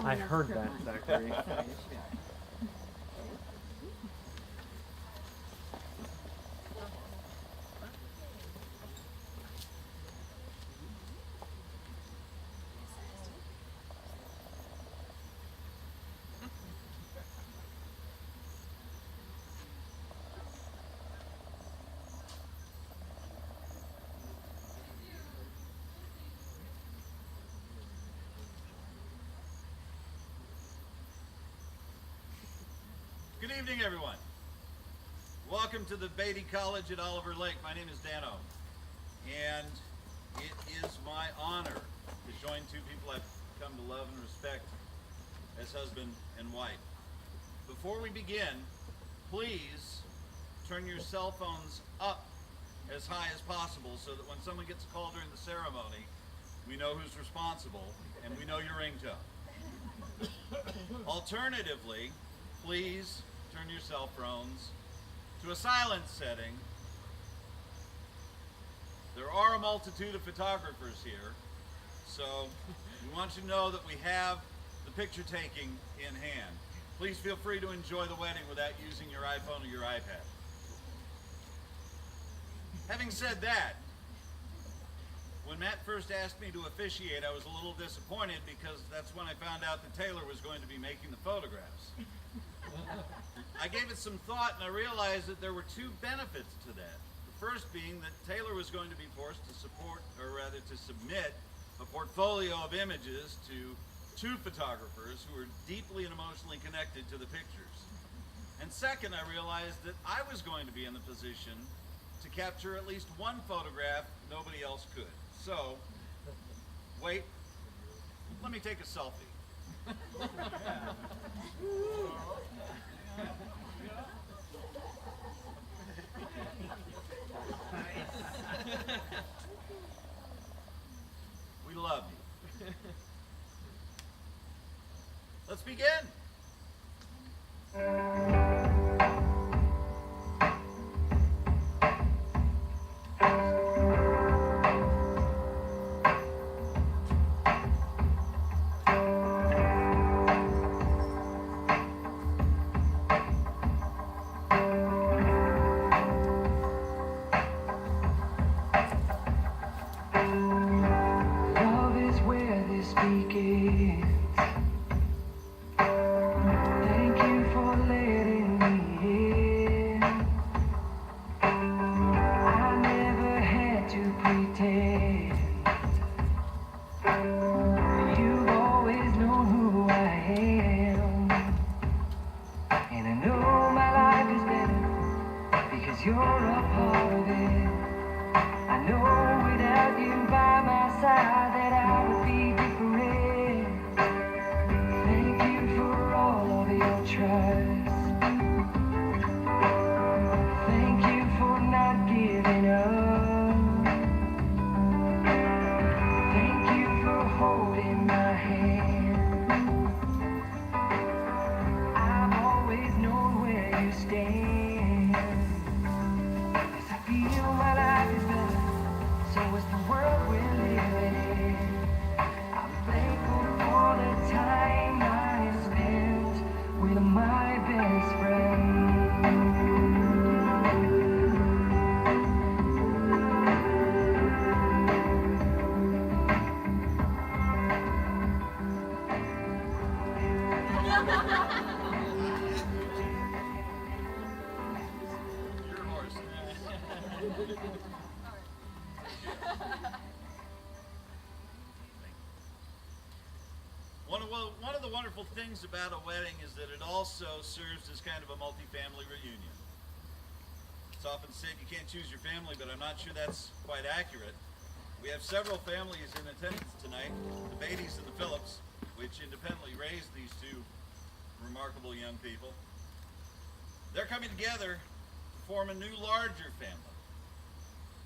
I heard that, Zachary. Good evening, everyone. Welcome to the Beatty College at Oliver Lake. My name is Dano, and it is my honor to join two people I've come to love and respect as husband and wife. Before we begin, please turn your cell phones up as high as possible so that when someone gets a call during the ceremony, we know who's responsible and we know your ringtone. Alternatively, please turn your cell phones to a silent setting. There are a multitude of photographers here, so we want you to know that we have the picture taking in hand. Please feel free to enjoy the wedding without using your iPhone or your iPad. Having said that, when Matt first asked me to officiate, I was a little disappointed because that's when I found out that Taylor was going to be making the photographs. I gave it some thought and I realized that there were two benefits to that. The first being that Taylor was going to be forced to submit a portfolio of images to two photographers who were deeply and emotionally connected to the pictures. And second, I realized that I was going to be in the position to capture at least one photograph nobody else could. So, wait, let me take a selfie. We love you. Let's begin. Love is where this begins. Thank you for letting me in. I never had to pretend. You've always known who I am. And I know my life is better because you're a part of it. I know without you by my side that I would be different. Thank you for all of your trust. Thank you for not giving up. Thank you for holding my hand. I've always known where you stand. 'Cause I feel my life is better. So is the world we're living in. I'm thankful for the time I have spent with my best friend. Your horse. One of the wonderful things about a wedding is that it also serves as kind of a multi-family reunion. It's often said you can't choose your family, but I'm not sure that's quite accurate. We have several families in attendance tonight, the Beattys and the Phillips, which independently raised these two remarkable young people. They're coming together to form a new, larger family.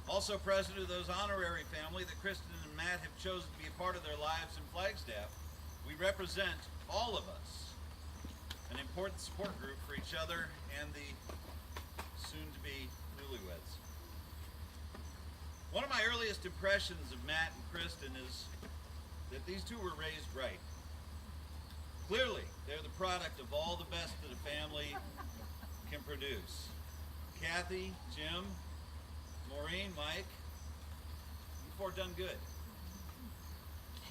Also present are those honorary family that Kristen and Matt have chosen to be a part of their lives in Flagstaff. We represent, all of us, an important support group for each other and the soon-to-be newlyweds. One of my earliest impressions of Matt and Kristen is that these two were raised right. Clearly, they're the product of all the best that a family can produce. Kathy, Jim, Maureen, Mike, you four done good.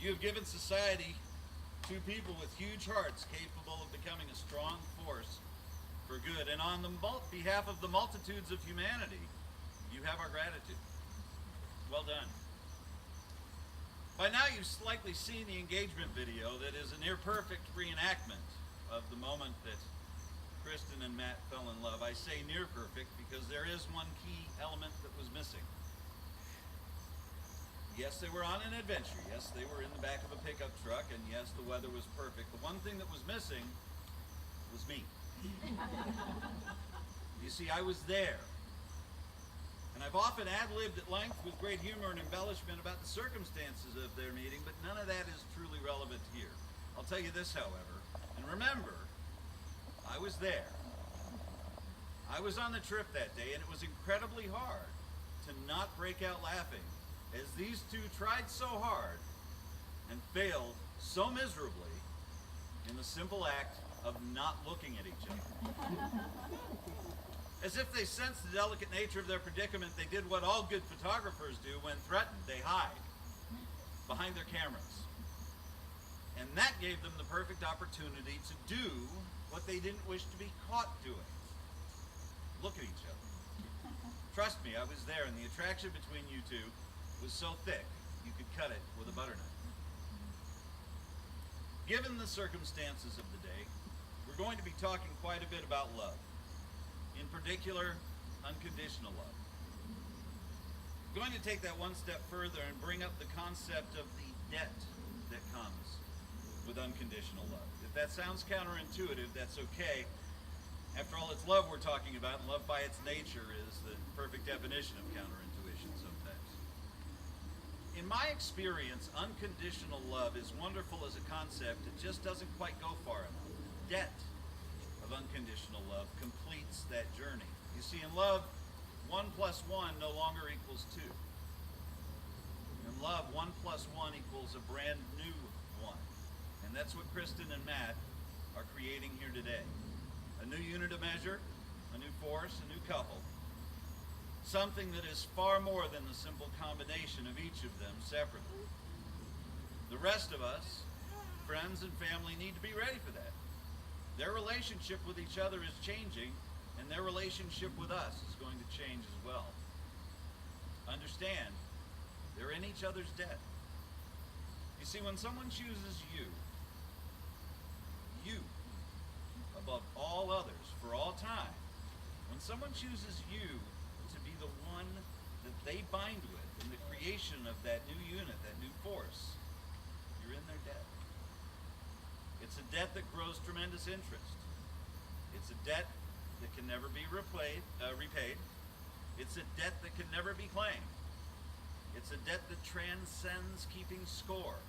You have given society two people with huge hearts capable of becoming a strong force for good. And on the behalf of the multitudes of humanity, you have our gratitude. Well done. By now you've likely seen the engagement video that is a near perfect reenactment of the moment that Kristen and Matt fell in love. I say near perfect because there is one key element that was missing. Yes, they were on an adventure. Yes, they were in the back of a pickup truck, and yes, the weather was perfect. The one thing that was missing was me. You see, I was there. And I've often ad-libbed at length with great humor and embellishment about the circumstances of their meeting, but none of that is truly relevant here. I'll tell you this, however, and remember, I was there. I was on the trip that day, and it was incredibly hard to not break out laughing as these two tried so hard and failed so miserably in the simple act of not looking at each other. As if they sensed the delicate nature of their predicament, they did what all good photographers do when threatened. They hide behind their cameras. And that gave them the perfect opportunity to do what they didn't wish to be caught doing. Look at each other. Trust me, I was there, and the attraction between you two was so thick, you could cut it with a butter knife. Given the circumstances of the day, we're going to be talking quite a bit about love. In particular, unconditional love. I'm going to take that one step further and bring up the concept of the debt that comes with unconditional love. If that sounds counterintuitive, that's okay. After all, it's love we're talking about, and love by its nature is the perfect definition of counterintuition sometimes. In my experience, unconditional love is wonderful as a concept. It just doesn't quite go far enough. Debt of unconditional love completes that journey. You see, in love, 1 plus 1 no longer equals 2. In love, 1 plus 1 equals a brand new 1. And that's what Kristen and Matt are creating here today. A new unit of measure, a new force, a new couple. Something that is far more than the simple combination of each of them separately. The rest of us, friends and family, need to be ready for that. Their relationship with each other is changing, and their relationship with us is going to change as well. Understand, they're in each other's debt. You see, when someone chooses you above all others for all time, when someone chooses you to be the one that they bind with in the creation of that new unit, that new force, you're in their debt. It's a debt that grows tremendous interest. It's a debt that can never be repaid. It's a debt that can never be claimed. It's a debt that transcends keeping score.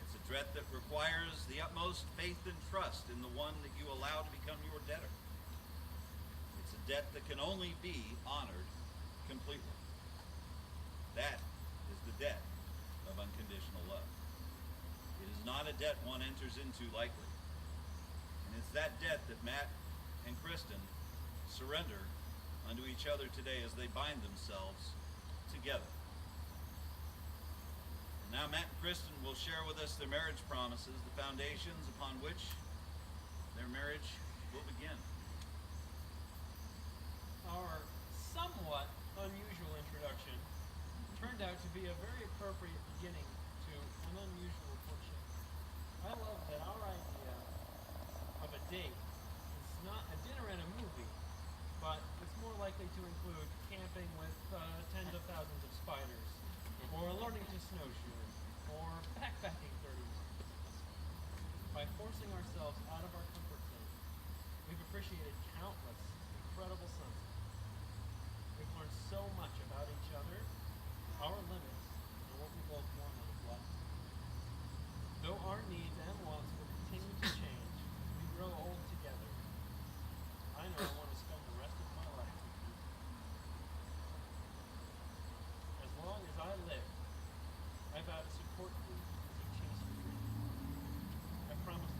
It's a debt that requires the utmost faith and trust in the one that you allow to become your debtor. It's a debt that can only be honored completely. That is the debt of unconditional love. It is not a debt one enters into lightly. And it's that debt that Matt and Kristen surrender unto each other today as they bind themselves together. And now Matt and Kristen will share with us their marriage promises, the foundations upon which their marriage will begin. Our somewhat unusual introduction turned out to be a very appropriate beginning to an unusual courtship. I love that our idea of a date is not a dinner and a movie, but it's more likely to include camping with tens of thousands of spiders, or learning to snowshoe, or backpacking 30 miles. By forcing ourselves out of our comfort zone, we've appreciated countless incredible sunsets. We've learned so much about each other, our limits, and what we both want out of life. Though our needs and wants will continue to change, we grow old together. I know I want to spend the rest of my life with you. As long as I live, I vow to support you as you chase your dreams. I promise to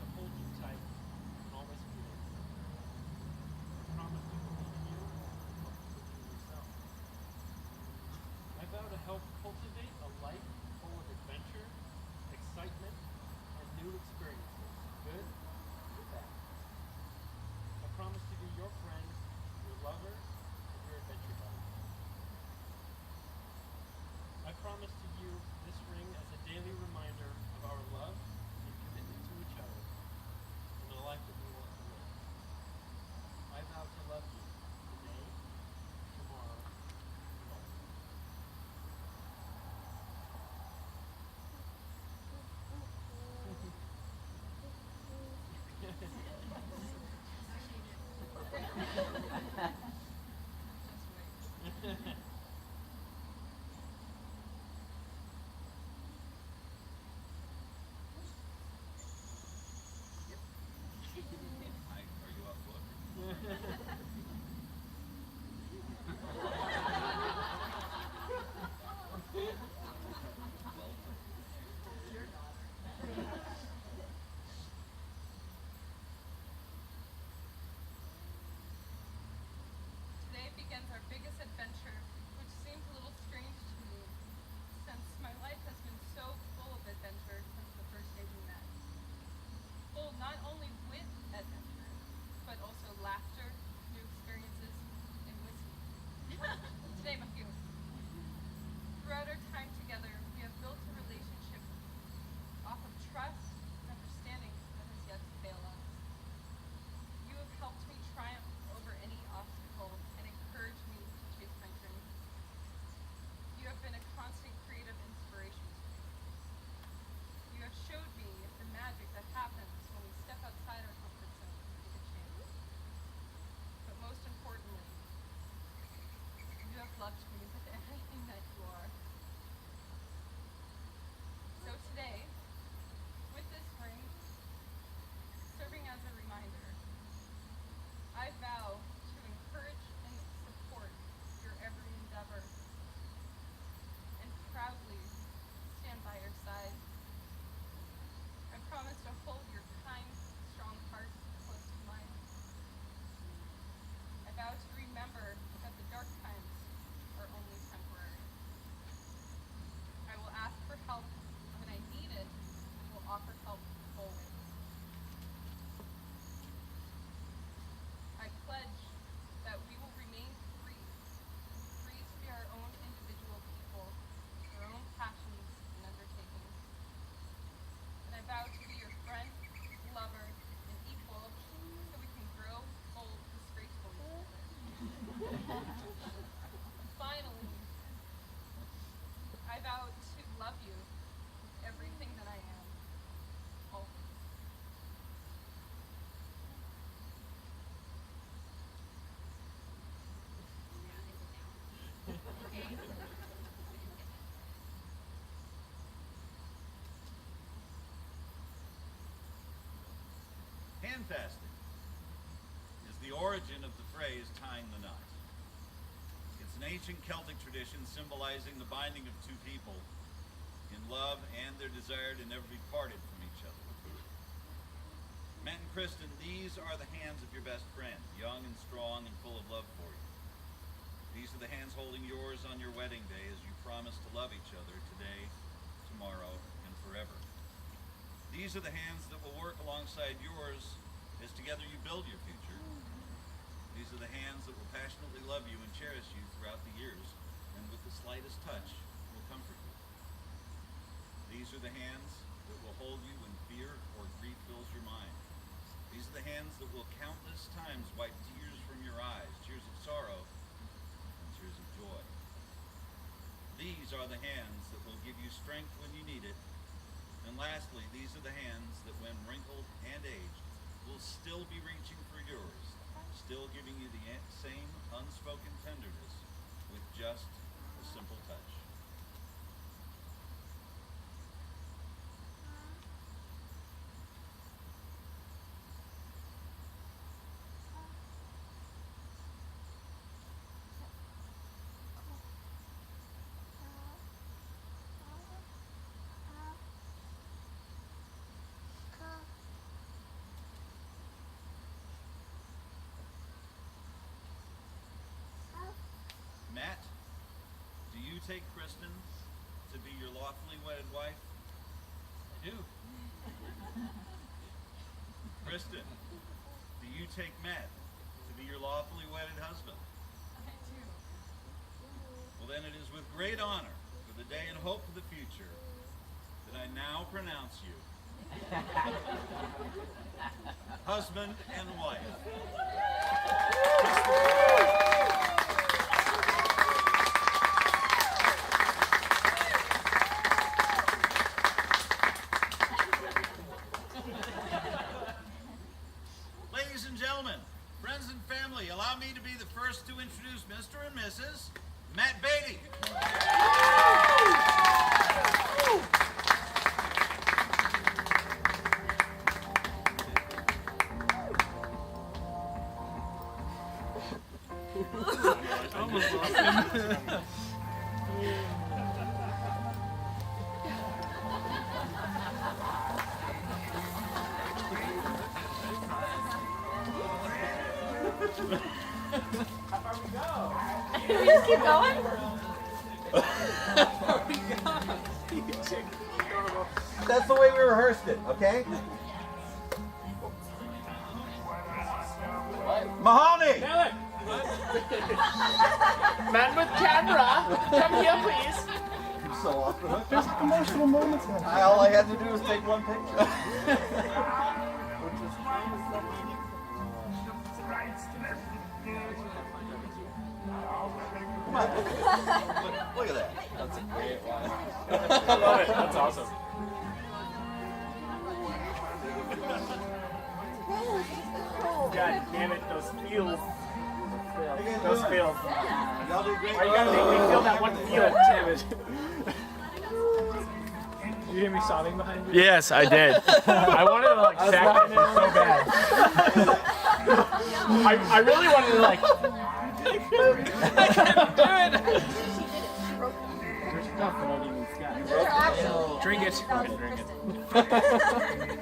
Handfasting is the origin of the phrase tying the knot. It's an ancient Celtic tradition symbolizing the binding of two people in love and their desire to never be parted from each other. Matt and Kristen, these are the hands of your best friend, young and strong and full of love for you. These are the hands holding yours on your wedding day as you promise to love each other today, tomorrow, and forever. These are the hands that will work alongside yours as together you build your future. These are the hands that will passionately love you and cherish you throughout the years, and with the slightest touch will comfort you. These are the hands that will hold you when fear or grief fills your mind. These are the hands that will countless times wipe tears from your eyes, tears of sorrow and tears of joy. These are the hands that will give you strength when you need it. And lastly, these are the hands that when wrinkled and aged will still be reaching for yours, still giving you the same unspoken tenderness with just a simple touch. Matt, do you take Kristen to be your lawfully wedded wife? I do. Kristen, do you take Matt to be your lawfully wedded husband? I do. Well, then it is with great honor for the day and hope for the future that I now pronounce you husband and wife. Ladies and gentlemen, friends and family, allow me to be the first to introduce Mr. and Mrs. Matt Beatty. We just keep going? That's the way we rehearsed it, okay? Mahoney! Man with camera, come here please. You're so off the hook. There's emotional moments. All I had to do was take one picture. Come on. Look at that. That's a great one. I love it. That's awesome. God damn it, those feels. Those feels. Y'all did great. Why you gotta make me feel that one feel? Damn it. You hear me sobbing behind you? Yes, I did. I wanted to like sack in it so bad. I really wanted to like. I can't do it. There's stuff that I didn't scat. Drink it. Okay, drink it.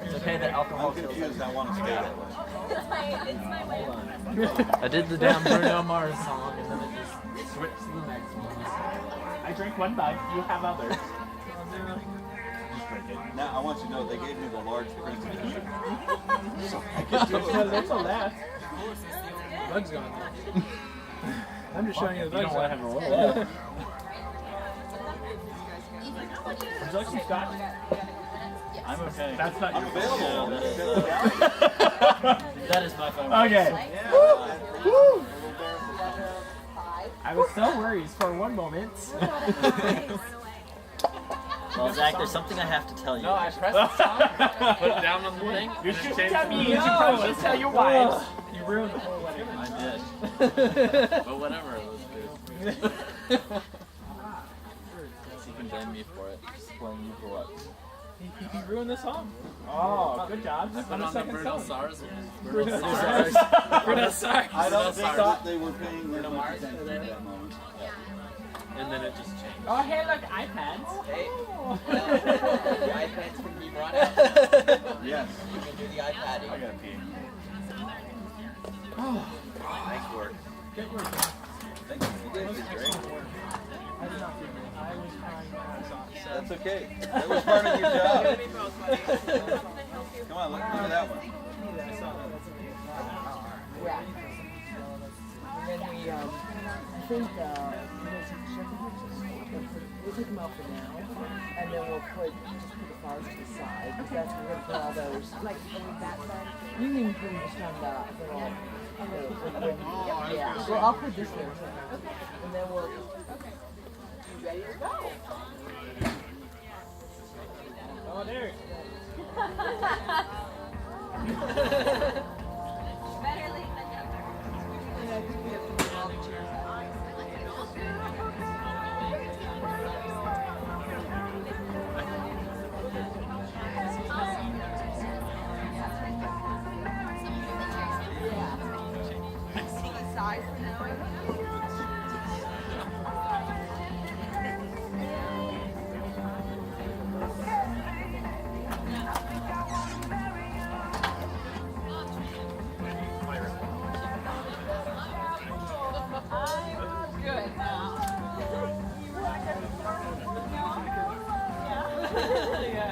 It's okay that alcohol kills you. I want to stay that way. It's my way. I did the damn Bruno Mars song and then it just switched to the next one. I drank one mug, you have others. Just drink it. Now, I want you to know they gave me the large print edition. So I There's can a little left. Bug's gone. I'm just showing you the bug's. You don't let him roll. Would you like some scotch? I'm okay. That's not I'm your available. That is my phone. Okay. Woo! I was so worried for one moment. Well, Zach, there's something I have to tell you. No, I pressed the song. Put it down on the thing. You should tell me. You should probably tell your wives. You ruined the whole wedding. I did. But whatever, it was good. You can blame me for it. Just blame you for what? He ruined the song. Oh, good job. I put On on the second Bruno song. Sars. Bruno Sars. Bruno Sars. I don't Sorry. thought they were paying that much attention at that moment. And then it just changed. Oh, hey, look, iPads. Hey, Oh. the iPads can be brought out. Yes. You can do the iPadding. I gotta pee. Nice work. Good work. Thank you. You guys did great. I did not do it. I was crying my eyes off. So. That's okay. That was part of your job. Come on, look at that one. I saw that. That's amazing. Yeah. And then we, I think, we'll take them out for now, and then we'll just put the flowers to the side, because that's where we're gonna put all those. Like, that side? You can put them just on the little, yeah. Well, I'll put this there, and then we'll, you ready to go? Oh, there. Better late than never. And I think we have to move all the chairs out. Size for now. Good now. Yeah.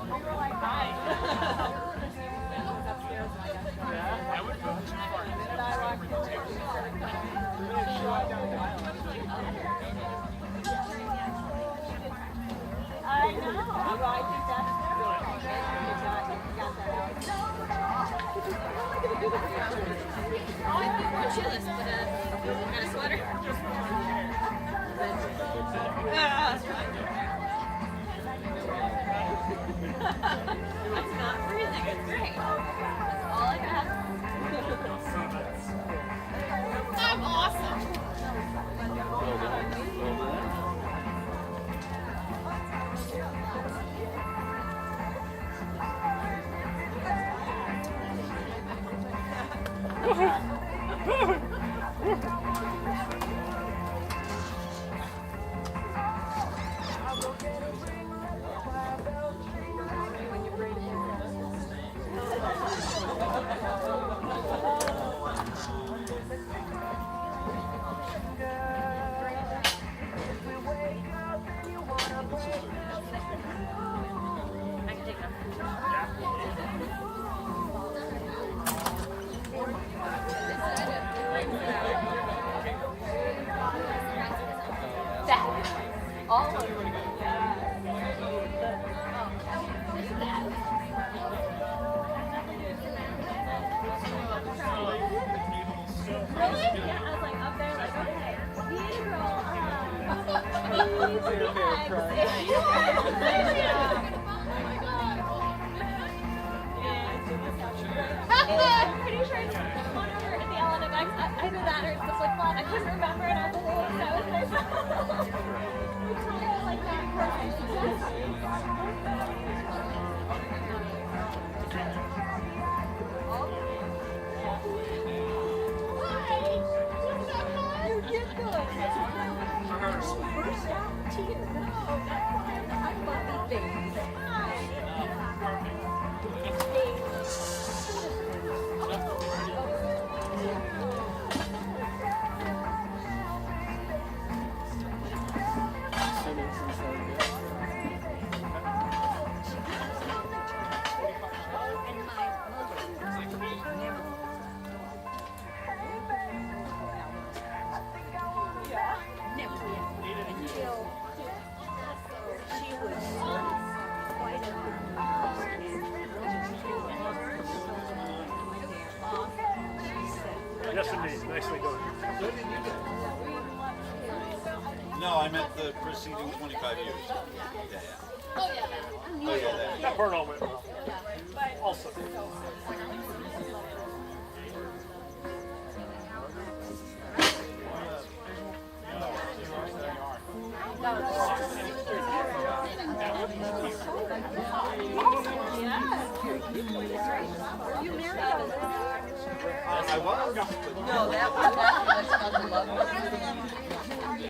We were like, hi. I was upstairs and I got Yeah. I would go too far. the minute I walked in, I know. Well, I think that's you got that out. Oh, I think we're chillis, but got a sweater. Yeah. It's not freezing. It's great. That's all I got. I'm awesome. I can take it. That. All of it. Really? Yeah, I was like up there, like, okay. These I'm pretty sure it's one over at the LNMX. Either that or it's the flip flop. I couldn't remember and I was a little upset with myself. We timed it like that Yes, indeed. Nicely done. No, I meant the preceding 25 years. Yeah, yeah. Oh yeah. Oh, yeah, that. That part all went well. Also. That was I was. No, that was on the love.